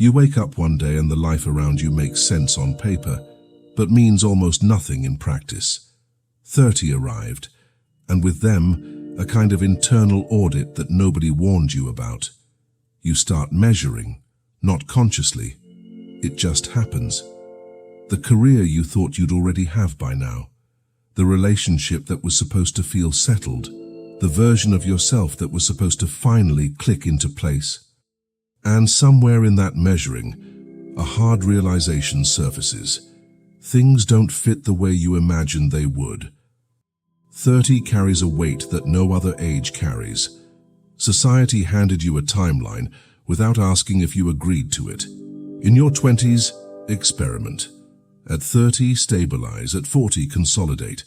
You wake up one day and the life around you makes sense on paper, but means almost nothing in practice. 30 arrived, and with them, a kind of internal audit that nobody warned you about. You start measuring, not consciously. It just happens. The career you thought you'd already have by now. The relationship that was supposed to feel settled. The version of yourself that was supposed to finally click into place. And somewhere in that measuring, a hard realization surfaces. Things don't fit the way you imagined they would. 30 carries a weight that no other age carries. Society handed you a timeline without asking if you agreed to it. In your 20s, experiment. At 30, stabilize. At 40, consolidate.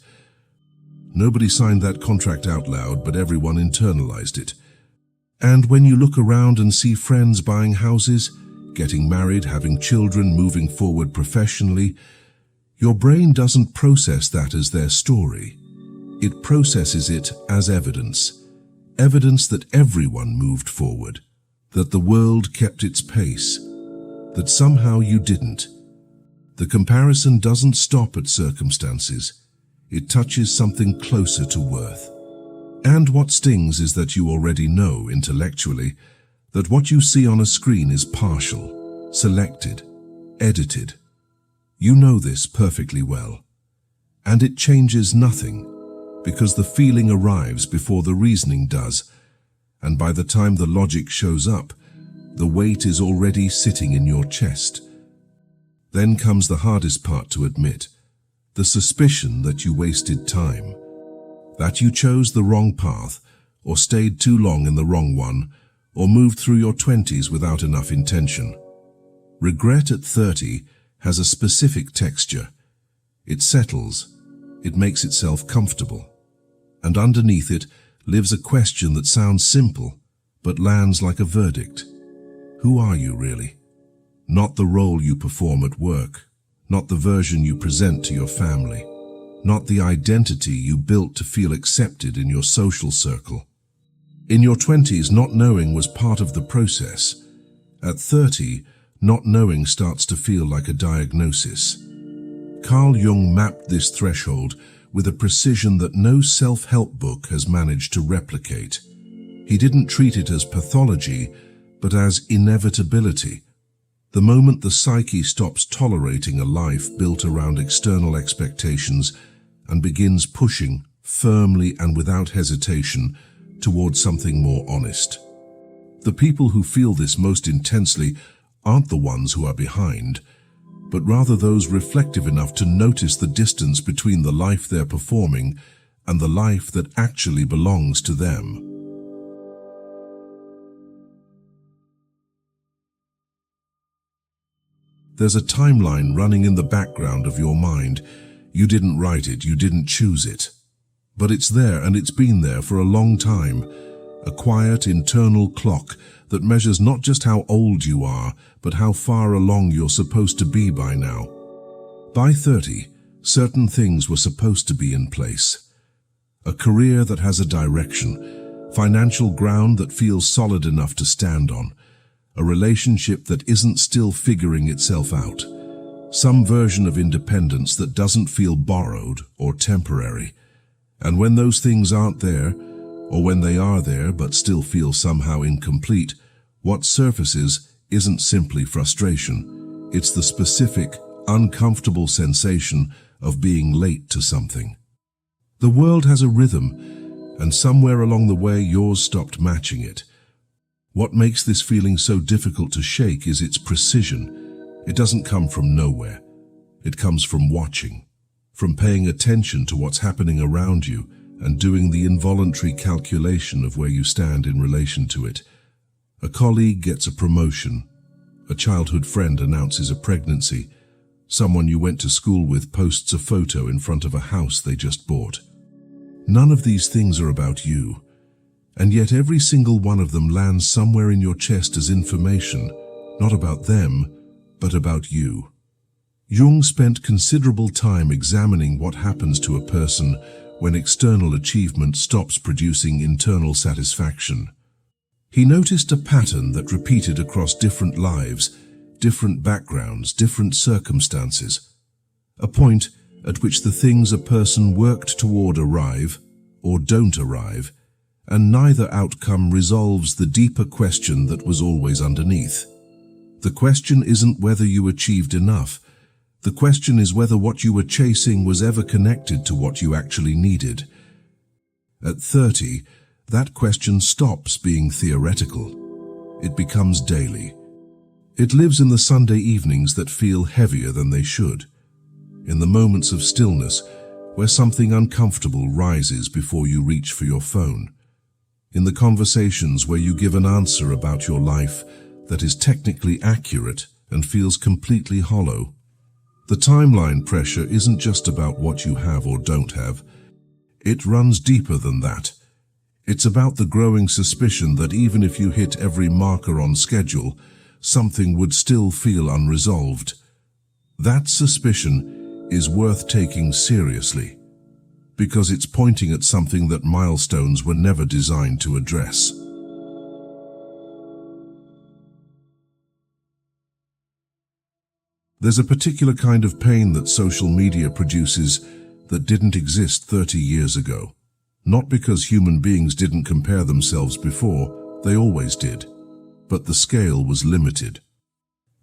Nobody signed that contract out loud, but everyone internalized it. And when you look around and see friends buying houses, getting married, having children, moving forward professionally, your brain doesn't process that as their story. It processes it as evidence. Evidence that everyone moved forward, that the world kept its pace, that somehow you didn't. The comparison doesn't stop at circumstances. It touches something closer to worth. And what stings is that you already know, intellectually, that what you see on a screen is partial, selected, edited. You know this perfectly well. And it changes nothing, because the feeling arrives before the reasoning does, and by the time the logic shows up, the weight is already sitting in your chest. Then comes the hardest part to admit, the suspicion that you wasted time. That you chose the wrong path, or stayed too long in the wrong one, or moved through your 20s without enough intention. Regret at 30 has a specific texture. It settles, it makes itself comfortable. And underneath it lives a question that sounds simple, but lands like a verdict. Who are you really? Not the role you perform at work, not the version you present to your family. Not the identity you built to feel accepted in your social circle. In your 20s, not knowing was part of the process. At 30, not knowing starts to feel like a diagnosis. Carl Jung mapped this threshold with a precision that no self-help book has managed to replicate. He didn't treat it as pathology, but as inevitability. The moment the psyche stops tolerating a life built around external expectations and begins pushing, firmly and without hesitation, towards something more honest. The people who feel this most intensely aren't the ones who are behind, but rather those reflective enough to notice the distance between the life they're performing and the life that actually belongs to them. There's a timeline running in the background of your mind. You didn't write it, you didn't choose it. But it's there, and it's been there for a long time. A quiet internal clock that measures not just how old you are, but how far along you're supposed to be by now. By 30, certain things were supposed to be in place. A career that has a direction, financial ground that feels solid enough to stand on, a relationship that isn't still figuring itself out. Some version of independence that doesn't feel borrowed or temporary. And when those things aren't there, or when they are there but still feel somehow incomplete, what surfaces isn't simply frustration. It's the specific, uncomfortable sensation of being late to something. The world has a rhythm, and somewhere along the way yours stopped matching it. What makes this feeling so difficult to shake is its precision. It doesn't come from nowhere. It comes from watching, from paying attention to what's happening around you and doing the involuntary calculation of where you stand in relation to it. A colleague gets a promotion. A childhood friend announces a pregnancy. Someone you went to school with posts a photo in front of a house they just bought. None of these things are about you, and yet every single one of them lands somewhere in your chest as information, not about them, but about you. Jung spent considerable time examining what happens to a person when external achievement stops producing internal satisfaction. He noticed a pattern that repeated across different lives, different backgrounds, different circumstances. A point at which the things a person worked toward arrive or don't arrive, and neither outcome resolves the deeper question that was always underneath. The question isn't whether you achieved enough. The question is whether what you were chasing was ever connected to what you actually needed. At 30, that question stops being theoretical. It becomes daily. It lives in the Sunday evenings that feel heavier than they should, in the moments of stillness where something uncomfortable rises before you reach for your phone, in the conversations where you give an answer about your life that is technically accurate and feels completely hollow. The timeline pressure isn't just about what you have or don't have. It runs deeper than that. It's about the growing suspicion that even if you hit every marker on schedule, something would still feel unresolved. That suspicion is worth taking seriously, because it's pointing at something that milestones were never designed to address. There's a particular kind of pain that social media produces that didn't exist 30 years ago. Not because human beings didn't compare themselves before, they always did. But the scale was limited.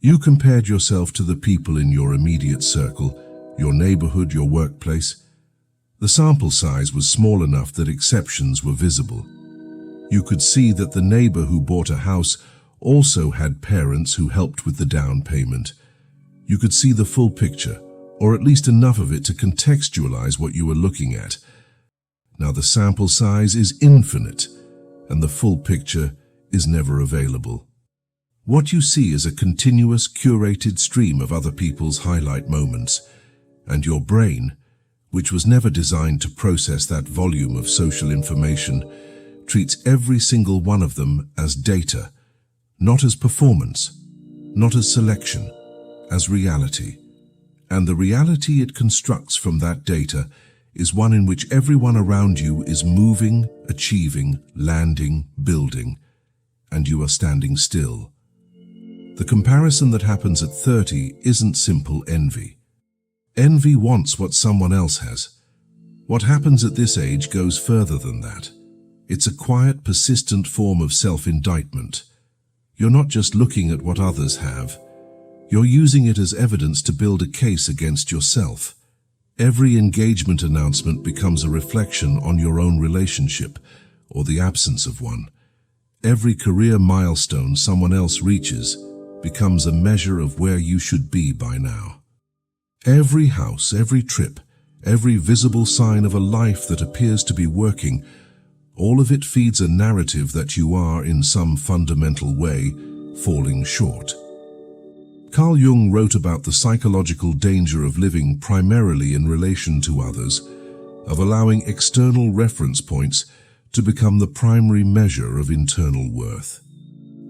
You compared yourself to the people in your immediate circle, your neighborhood, your workplace. The sample size was small enough that exceptions were visible. You could see that the neighbor who bought a house also had parents who helped with the down payment. You could see the full picture, or at least enough of it to contextualize what you were looking at. Now the sample size is infinite, and the full picture is never available. What you see is a continuous, curated stream of other people's highlight moments, and your brain, which was never designed to process that volume of social information, treats every single one of them as data, not as performance, not as selection, as reality. And the reality it constructs from that data is one in which everyone around you is moving, achieving, landing, building, and you are standing still. The comparison that happens at 30 isn't simple envy. Envy wants what someone else has. What happens at this age goes further than that. It's a quiet, persistent form of self-indictment. You're not just looking at what others have. You're using it as evidence to build a case against yourself. Every engagement announcement becomes a reflection on your own relationship, or the absence of one. Every career milestone someone else reaches becomes a measure of where you should be by now. Every house, every trip, every visible sign of a life that appears to be working, all of it feeds a narrative that you are, in some fundamental way, falling short. Carl Jung wrote about the psychological danger of living primarily in relation to others, of allowing external reference points to become the primary measure of internal worth.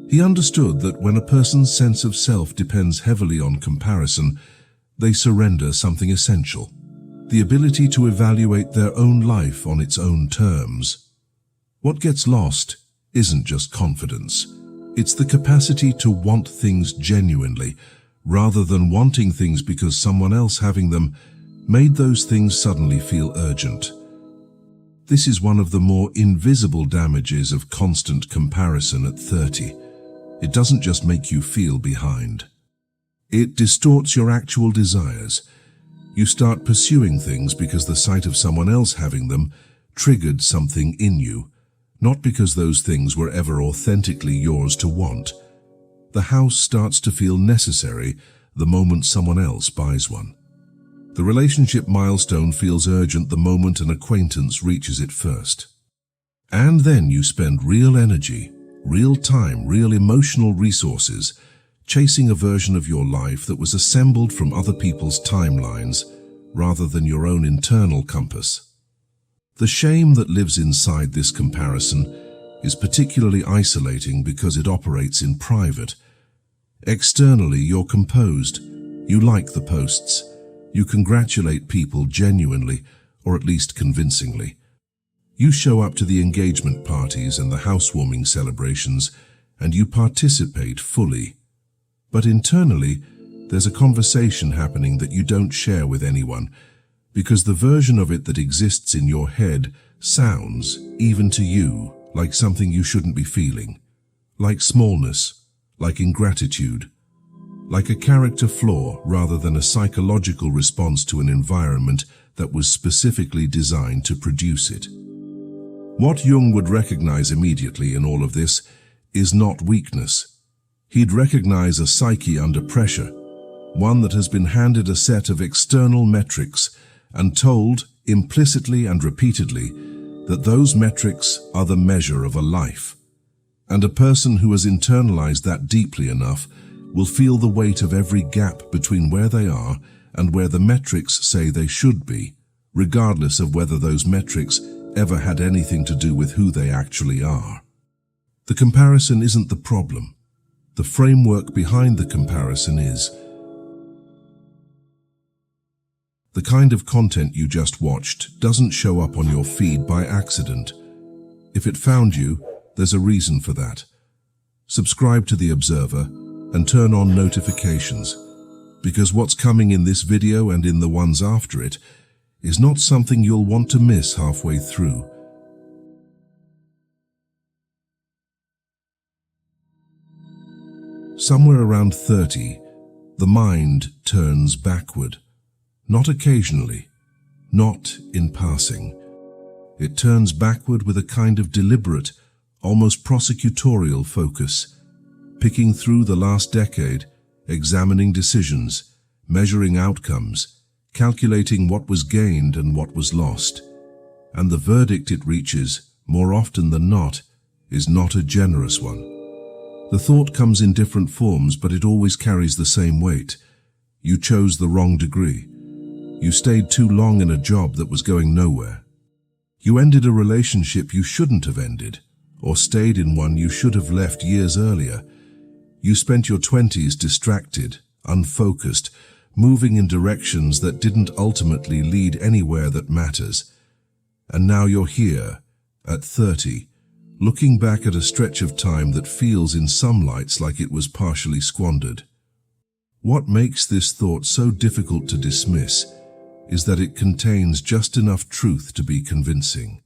He understood that when a person's sense of self depends heavily on comparison, they surrender something essential: the ability to evaluate their own life on its own terms. What gets lost isn't just confidence. It's the capacity to want things genuinely, rather than wanting things because someone else having them made those things suddenly feel urgent. This is one of the more invisible damages of constant comparison at 30. It doesn't just make you feel behind. It distorts your actual desires. You start pursuing things because the sight of someone else having them triggered something in you, not because those things were ever authentically yours to want. The house starts to feel necessary the moment someone else buys one. The relationship milestone feels urgent the moment an acquaintance reaches it first. And then you spend real energy, real time, real emotional resources chasing a version of your life that was assembled from other people's timelines rather than your own internal compass. The shame that lives inside this comparison is particularly isolating because it operates in private. Externally, you're composed. You like the posts. You congratulate people genuinely, or at least convincingly. You show up to the engagement parties and the housewarming celebrations, and you participate fully. But internally, there's a conversation happening that you don't share with anyone, because the version of it that exists in your head sounds, even to you, like something you shouldn't be feeling. Like smallness, like ingratitude, like a character flaw rather than a psychological response to an environment that was specifically designed to produce it. What Jung would recognize immediately in all of this is not weakness. He'd recognize a psyche under pressure, one that has been handed a set of external metrics and told, implicitly and repeatedly, that those metrics are the measure of a life. And a person who has internalized that deeply enough will feel the weight of every gap between where they are and where the metrics say they should be, regardless of whether those metrics ever had anything to do with who they actually are. The comparison isn't the problem. The framework behind the comparison is. The kind of content you just watched doesn't show up on your feed by accident. If it found you, there's a reason for that. Subscribe to The Observer and turn on notifications, because what's coming in this video and in the ones after it is not something you'll want to miss halfway through. Somewhere around 30, the mind turns backward. Not occasionally, not in passing. It turns backward with a kind of deliberate, almost prosecutorial focus, picking through the last decade, examining decisions, measuring outcomes, calculating what was gained and what was lost. And the verdict it reaches, more often than not, is not a generous one. The thought comes in different forms, but it always carries the same weight. You chose the wrong degree. You stayed too long in a job that was going nowhere. You ended a relationship you shouldn't have ended, or stayed in one you should have left years earlier. You spent your 20s distracted, unfocused, moving in directions that didn't ultimately lead anywhere that matters. And now you're here, at 30, looking back at a stretch of time that feels in some lights like it was partially squandered. What makes this thought so difficult to dismiss is that it contains just enough truth to be convincing.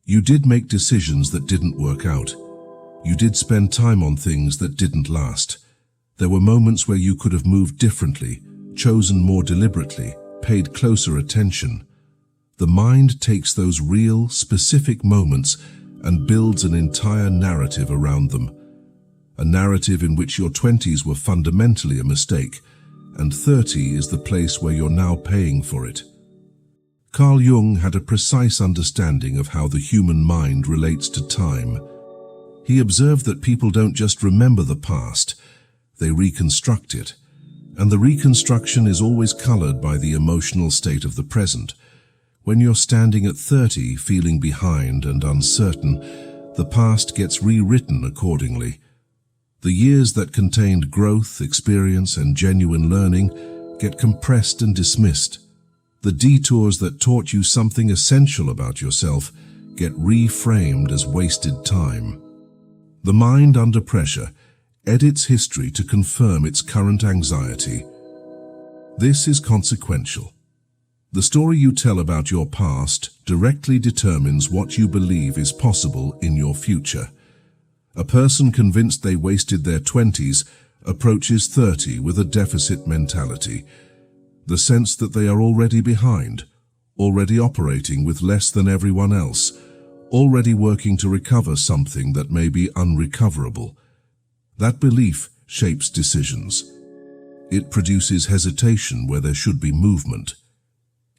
You did make decisions that didn't work out. You did spend time on things that didn't last. There were moments where you could have moved differently, chosen more deliberately, paid closer attention. The mind takes those real, specific moments and builds an entire narrative around them. A narrative in which your 20s were fundamentally a mistake, and 30 is the place where you're now paying for it. Carl Jung had a precise understanding of how the human mind relates to time. He observed that people don't just remember the past, they reconstruct it. And the reconstruction is always colored by the emotional state of the present. When you're standing at 30 feeling behind and uncertain, the past gets rewritten accordingly. The years that contained growth, experience, and genuine learning get compressed and dismissed. The detours that taught you something essential about yourself get reframed as wasted time. The mind under pressure edits history to confirm its current anxiety. This is consequential. The story you tell about your past directly determines what you believe is possible in your future. A person convinced they wasted their 20s approaches 30 with a deficit mentality, the sense that they are already behind, already operating with less than everyone else, already working to recover something that may be unrecoverable. That belief shapes decisions. It produces hesitation where there should be movement.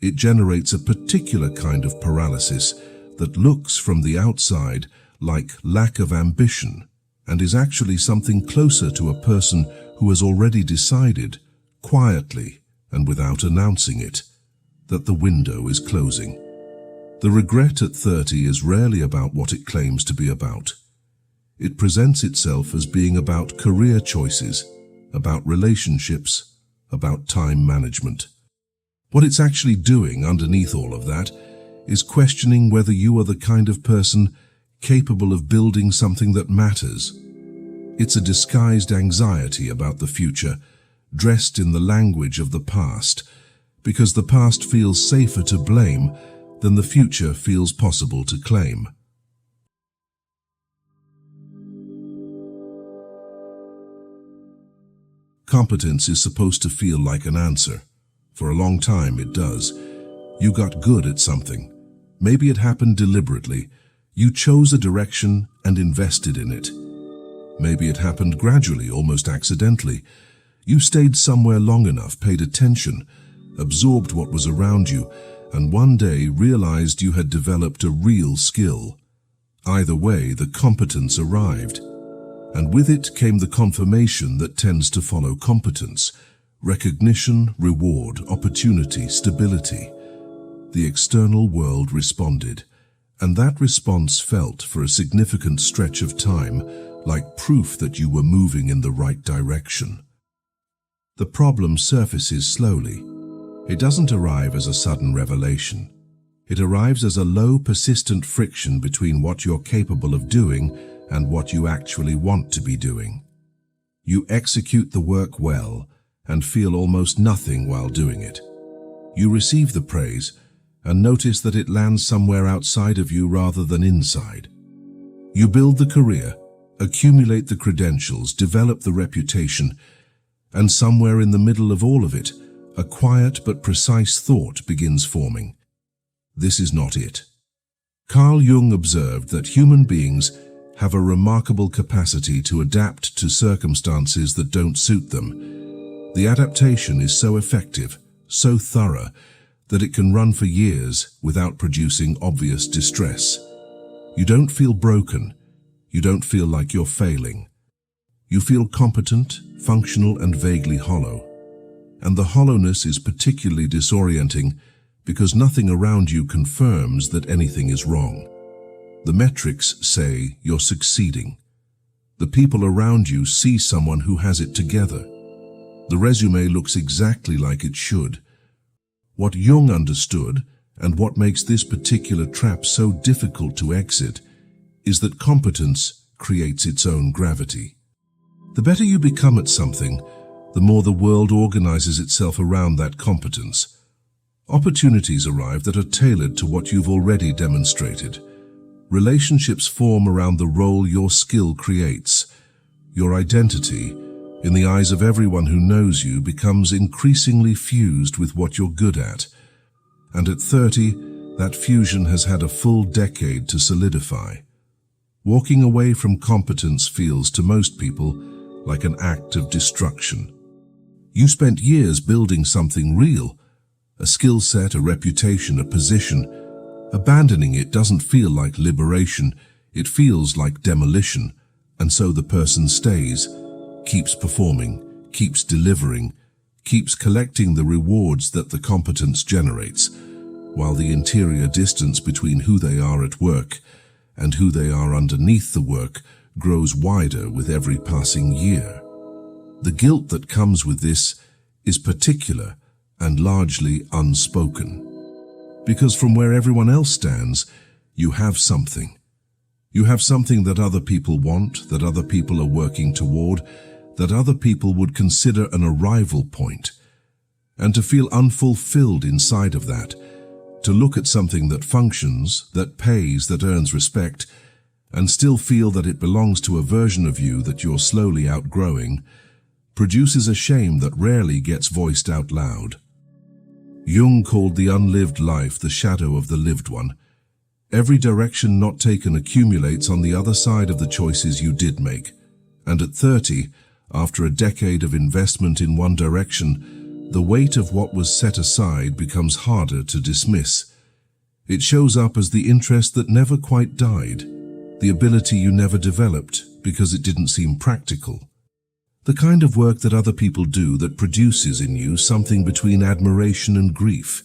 It generates a particular kind of paralysis that looks from the outside like lack of ambition and is actually something closer to a person who has already decided, quietly and without announcing it, that the window is closing. The regret at 30 is rarely about what it claims to be about. It presents itself as being about career choices, about relationships, about time management. What it's actually doing underneath all of that is questioning whether you are the kind of person capable of building something that matters. It's a disguised anxiety about the future, dressed in the language of the past, because the past feels safer to blame than the future feels possible to claim. Competence is supposed to feel like an answer. For a long time it does. You got good at something. Maybe it happened deliberately. You chose a direction and invested in it. Maybe it happened gradually, almost accidentally. You stayed somewhere long enough, paid attention, absorbed what was around you, and one day realized you had developed a real skill. Either way, the competence arrived. And with it came the confirmation that tends to follow competence: recognition, reward, opportunity, stability. The external world responded, and that response felt for a significant stretch of time like proof that you were moving in the right direction. The problem surfaces slowly. It doesn't arrive as a sudden revelation. It arrives as a low, persistent friction between what you're capable of doing and what you actually want to be doing. You execute the work well and feel almost nothing while doing it. You receive the praise and notice that it lands somewhere outside of you rather than inside. You build the career, accumulate the credentials, develop the reputation, and somewhere in the middle of all of it, a quiet but precise thought begins forming. This is not it. Carl Jung observed that human beings have a remarkable capacity to adapt to circumstances that don't suit them. The adaptation is so effective, so thorough, that it can run for years without producing obvious distress. You don't feel broken. You don't feel like you're failing. You feel competent, functional, and vaguely hollow. And the hollowness is particularly disorienting because nothing around you confirms that anything is wrong. The metrics say you're succeeding. The people around you see someone who has it together. The resume looks exactly like it should. What Jung understood, and what makes this particular trap so difficult to exit, is that competence creates its own gravity. The better you become at something, the more the world organizes itself around that competence. Opportunities arrive that are tailored to what you've already demonstrated. Relationships form around the role your skill creates. Your identity, in the eyes of everyone who knows you, becomes increasingly fused with what you're good at. And at 30, that fusion has had a full decade to solidify. Walking away from competence feels to most people like an act of destruction. You spent years building something real, a skill set, a reputation, a position. Abandoning it doesn't feel like liberation, it feels like demolition, and so the person stays, keeps performing, keeps delivering, keeps collecting the rewards that the competence generates, while the interior distance between who they are at work and who they are underneath the work grows wider with every passing year. The guilt that comes with this is particular and largely unspoken. Because from where everyone else stands, you have something. You have something that other people want, that other people are working toward, that other people would consider an arrival point. And to feel unfulfilled inside of that, to look at something that functions, that pays, that earns respect, and still feel that it belongs to a version of you that you're slowly outgrowing, produces a shame that rarely gets voiced out loud. Jung called the unlived life the shadow of the lived one. Every direction not taken accumulates on the other side of the choices you did make. And at 30, after a decade of investment in one direction, the weight of what was set aside becomes harder to dismiss. It shows up as the interest that never quite died, the ability you never developed because it didn't seem practical. The kind of work that other people do that produces in you something between admiration and grief,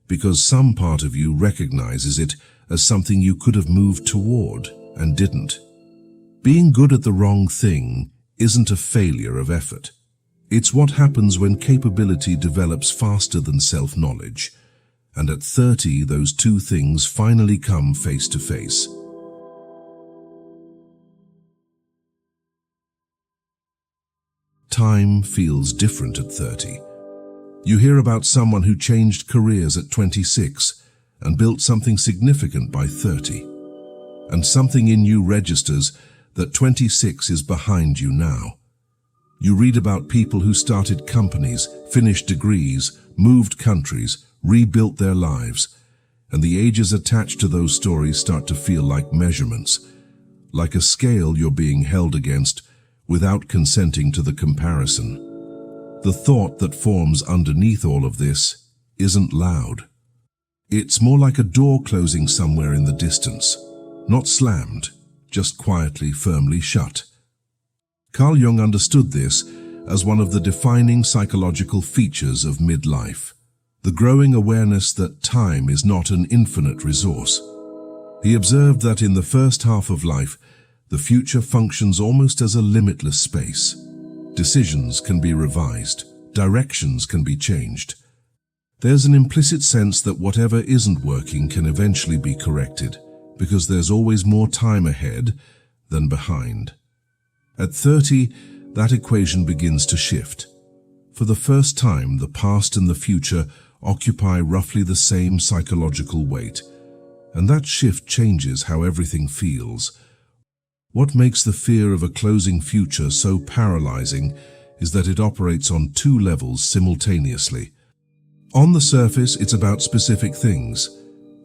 because some part of you recognizes it as something you could have moved toward and didn't. Being good at the wrong thing isn't a failure of effort. It's what happens when capability develops faster than self-knowledge. And at 30, those two things finally come face to face. time feels different at 30. You hear about someone who changed careers at 26 and built something significant by 30. And something in you registers that 26 is behind you now. You read about people who started companies, finished degrees, moved countries, rebuilt their lives, and the ages attached to those stories start to feel like measurements, like a scale you're being held against without consenting to the comparison. The thought that forms underneath all of this isn't loud. It's more like a door closing somewhere in the distance, not slammed, just quietly, firmly shut. Carl Jung understood this as one of the defining psychological features of midlife, the growing awareness that time is not an infinite resource. He observed that in the first half of life, the future functions almost as a limitless space. Decisions can be revised, directions can be changed. There's an implicit sense that whatever isn't working can eventually be corrected, because there's always more time ahead than behind. At 30, that equation begins to shift. For the first time, the past and the future occupy roughly the same psychological weight, and that shift changes how everything feels. What makes the fear of a closing future so paralyzing is that it operates on two levels simultaneously. On the surface, it's about specific things: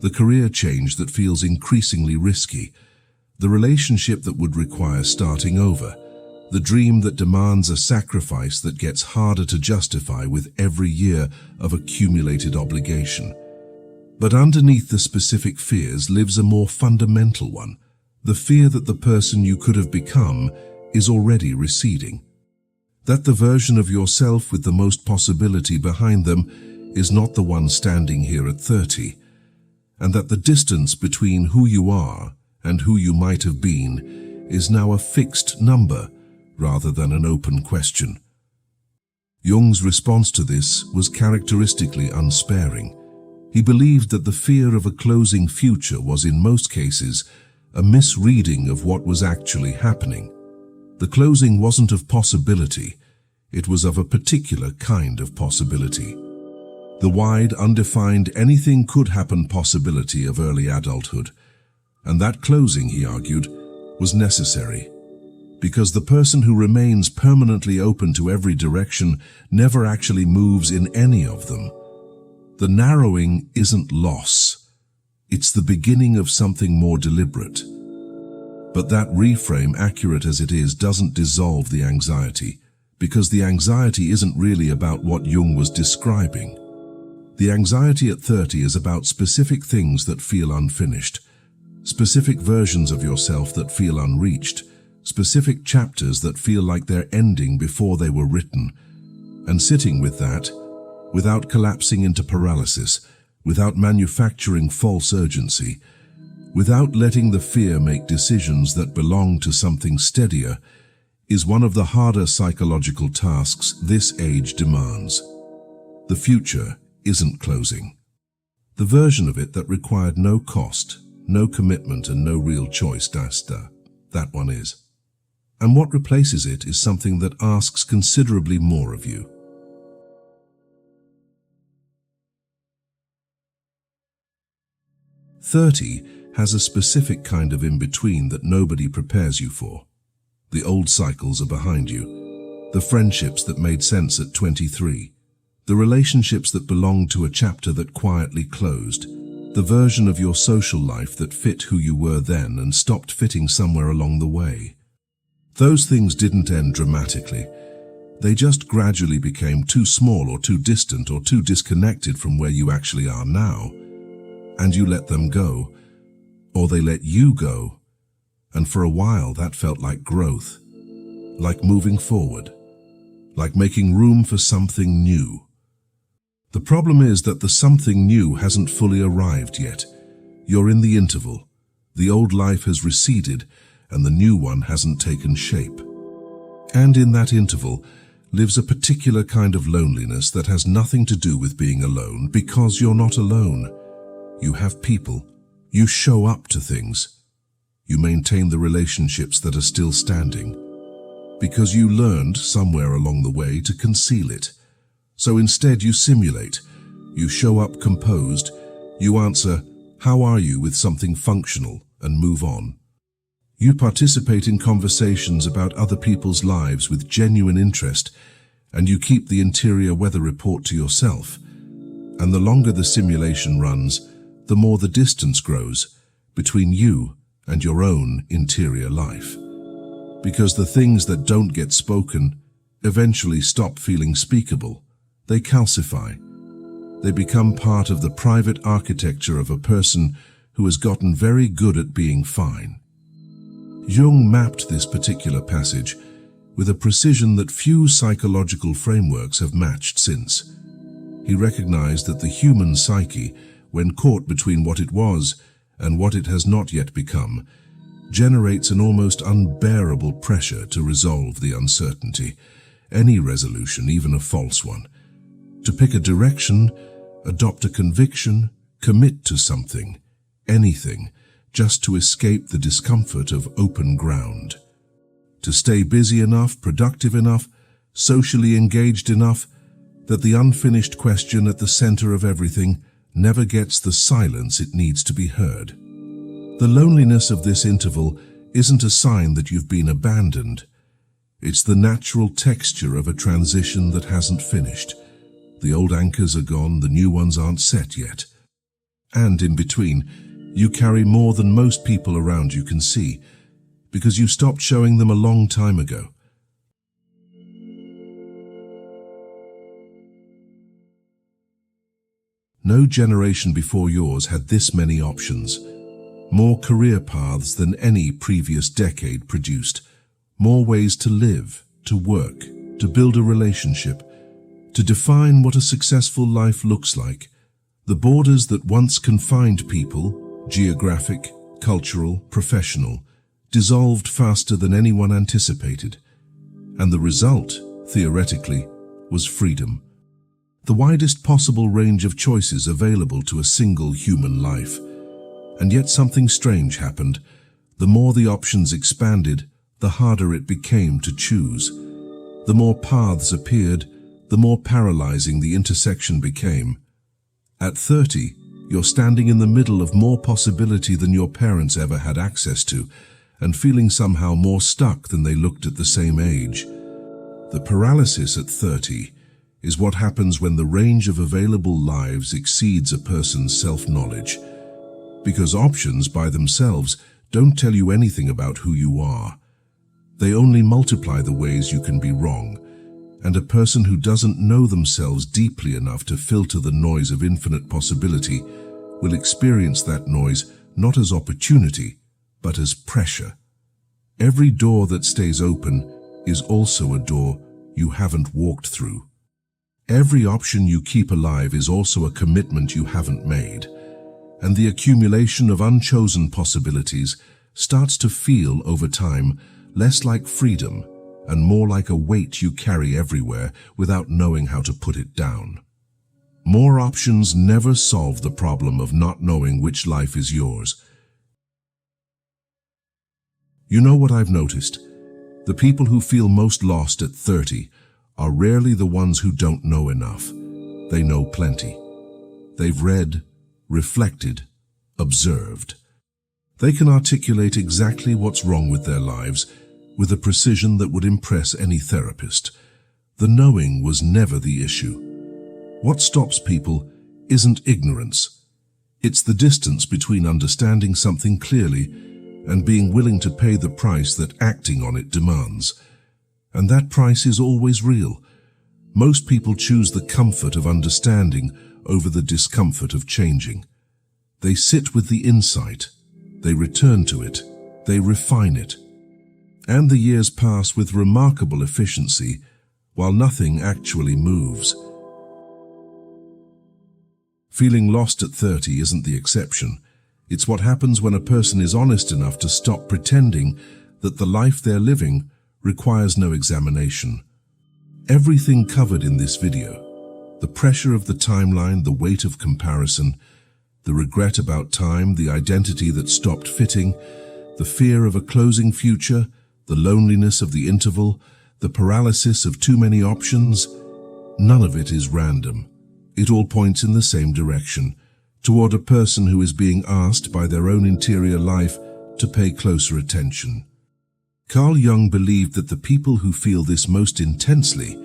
the career change that feels increasingly risky, the relationship that would require starting over, the dream that demands a sacrifice that gets harder to justify with every year of accumulated obligation. But underneath the specific fears lives a more fundamental one: the fear that the person you could have become is already receding. That the version of yourself with the most possibility behind them is not the one standing here at 30, and that the distance between who you are and who you might have been is now a fixed number rather than an open question. Jung's response to this was characteristically unsparing. He believed that the fear of a closing future was in most cases a misreading of what was actually happening. The closing wasn't of possibility, it was of a particular kind of possibility. The wide, undefined, anything could happen possibility of early adulthood. And that closing, he argued, was necessary, because the person who remains permanently open to every direction never actually moves in any of them. The narrowing isn't loss, it's the beginning of something more deliberate. But that reframe, accurate as it is, doesn't dissolve the anxiety, because the anxiety isn't really about what Jung was describing. The anxiety at 30 is about specific things that feel unfinished, specific versions of yourself that feel unreached, specific chapters that feel like they're ending before they were written. And sitting with that, without collapsing into paralysis, without manufacturing false urgency, without letting the fear make decisions that belong to something steadier, is one of the harder psychological tasks this age demands. The future isn't closing. The version of it that required no cost, no commitment and no real choice, that one is. And what replaces it is something that asks considerably more of you. "30 has a specific kind of in-between that nobody prepares you for. The old cycles are behind you. The friendships that made sense at 23. The relationships that belonged to a chapter that quietly closed. The version of your social life that fit who you were then and stopped fitting somewhere along the way. Those things didn't end dramatically. They just gradually became too small or too distant or too disconnected from where you actually are now. And you let them go, or they let you go. And for a while that felt like growth, like moving forward, like making room for something new. The problem is that the something new hasn't fully arrived yet. You're in the interval. The old life has receded and the new one hasn't taken shape. And in that interval lives a particular kind of loneliness that has nothing to do with being alone, because you're not alone. You have people. You show up to things. You maintain the relationships that are still standing. because you learned somewhere along the way to conceal it. So instead you simulate, you show up composed, you answer, "How are you?" with something functional, and move on. You participate in conversations about other people's lives with genuine interest, and you keep the interior weather report to yourself. And the longer the simulation runs, the more the distance grows between you and your own interior life. Because the things that don't get spoken eventually stop feeling speakable. They calcify. They become part of the private architecture of a person who has gotten very good at being fine. Jung mapped this particular passage with a precision that few psychological frameworks have matched since. He recognized that the human psyche, when caught between what it was and what it has not yet become, generates an almost unbearable pressure to resolve the uncertainty, any resolution, even a false one. To pick a direction, adopt a conviction, commit to something, anything, just to escape the discomfort of open ground. To stay busy enough, productive enough, socially engaged enough, that the unfinished question at the center of everything never gets the silence it needs to be heard. The loneliness of this interval isn't a sign that you've been abandoned. It's the natural texture of a transition that hasn't finished. The old anchors are gone, the new ones aren't set yet. And in between, you carry more than most people around you can see, because you stopped showing them a long time ago. No generation before yours had this many options. More career paths than any previous decade produced. More ways to live, to work, to build a relationship, to define what a successful life looks like. The borders that once confined people, geographic, cultural, professional, dissolved faster than anyone anticipated. And the result, theoretically, was freedom. The widest possible range of choices available to a single human life. And yet something strange happened. The more the options expanded, the harder it became to choose. The more paths appeared, the more paralyzing the intersection became. At 30, you're standing in the middle of more possibility than your parents ever had access to, and feeling somehow more stuck than they looked at the same age. The paralysis at 30 is what happens when the range of available lives exceeds a person's self-knowledge. Because options by themselves don't tell you anything about who you are. They only multiply the ways you can be wrong, and a person who doesn't know themselves deeply enough to filter the noise of infinite possibility will experience that noise not as opportunity, but as pressure. Every door that stays open is also a door you haven't walked through. Every option you keep alive is also a commitment you haven't made, and the accumulation of unchosen possibilities starts to feel, over time, less like freedom and more like a weight you carry everywhere without knowing how to put it down. More options never solve the problem of not knowing which life is yours. You know what I've noticed? The people who feel most lost at 30 are rarely the ones who don't know enough. They know plenty. They've read, reflected, observed. They can articulate exactly what's wrong with their lives with a precision that would impress any therapist. The knowing was never the issue. What stops people isn't ignorance. It's the distance between understanding something clearly and being willing to pay the price that acting on it demands. And that price is always real. Most people choose the comfort of understanding over the discomfort of changing. They sit with the insight, they return to it, they refine it. And the years pass with remarkable efficiency, while nothing actually moves. Feeling lost at 30 isn't the exception. It's what happens when a person is honest enough to stop pretending that the life they're living requires no examination. Everything covered in this video, the pressure of the timeline, the weight of comparison, the regret about time, the identity that stopped fitting, the fear of a closing future, the loneliness of the interval, the paralysis of too many options. None of it is random. It all points in the same direction, toward a person who is being asked by their own interior life to pay closer attention. Carl Jung believed that the people who feel this most intensely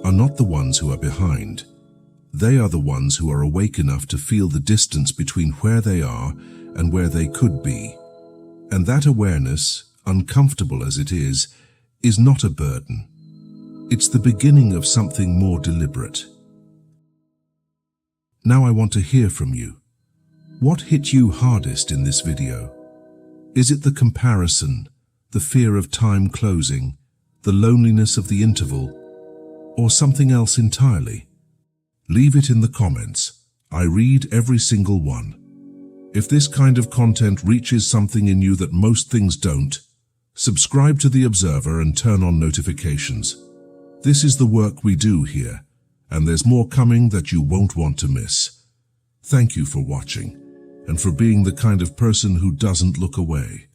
are not the ones who are behind. They are the ones who are awake enough to feel the distance between where they are and where they could be. And that awareness, uncomfortable as it is not a burden. It's the beginning of something more deliberate. Now I want to hear from you. What hit you hardest in this video? Is it the comparison, the fear of time closing, the loneliness of the interval, or something else entirely? Leave it in the comments. I read every single one. If this kind of content reaches something in you that most things don't, subscribe to The Observer and turn on notifications. This is the work we do here, and there's more coming that you won't want to miss. Thank you for watching, and for being the kind of person who doesn't look away.